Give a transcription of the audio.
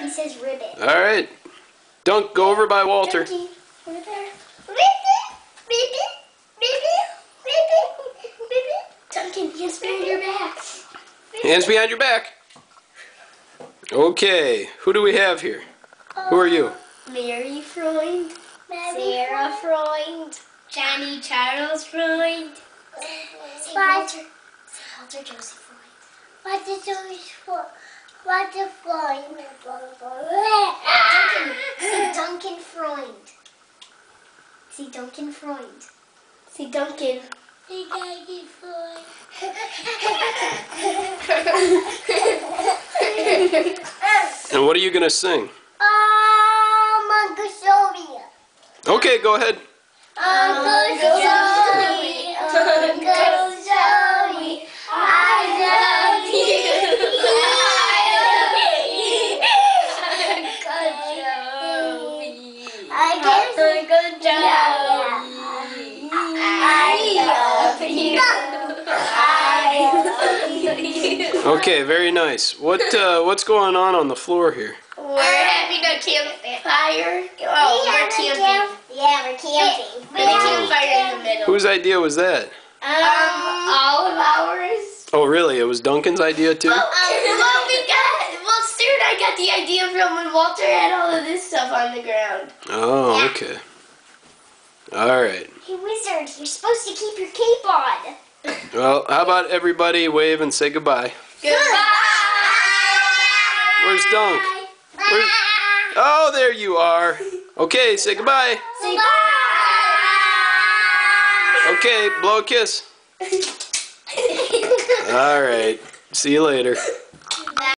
he says ribbit. All right. Dunk, go over by Walter. Dunky, over there. Ribbit, ribbit, ribbit, ribbit, ribbit. Duncan, hands behind your back. Hands behind your back. Okay, who do we have here? Who are you? Mary Freund, Sarah Freund, Johnny Charles Freund, Walter Joseph Freund. Walter Joseph Freund. Walter Freund. Duncan Freund. See Duncan Freund. See Duncan. See Duncan Freund. And what are you gonna sing? Uncle Joey. Okay, go ahead. Uncle Joey, Uncle Joey, I love you. Okay, very nice. What's going on the floor here? We're having a campfire. Oh, we're camping. Yeah, we're camping. With a campfire in the middle. Whose idea was that? All of ours. Oh, really? It was Duncan's idea too? Well, Stuart and I got the idea from when Walter had all of this stuff on the ground. Oh, okay. All right. Hey, Wizard, you're supposed to keep your cape on. Well, how about everybody wave and say goodbye? Goodbye. Where's Dunk? Oh, there you are. Okay, say goodbye. Say bye. Okay, blow a kiss. All right. See you later.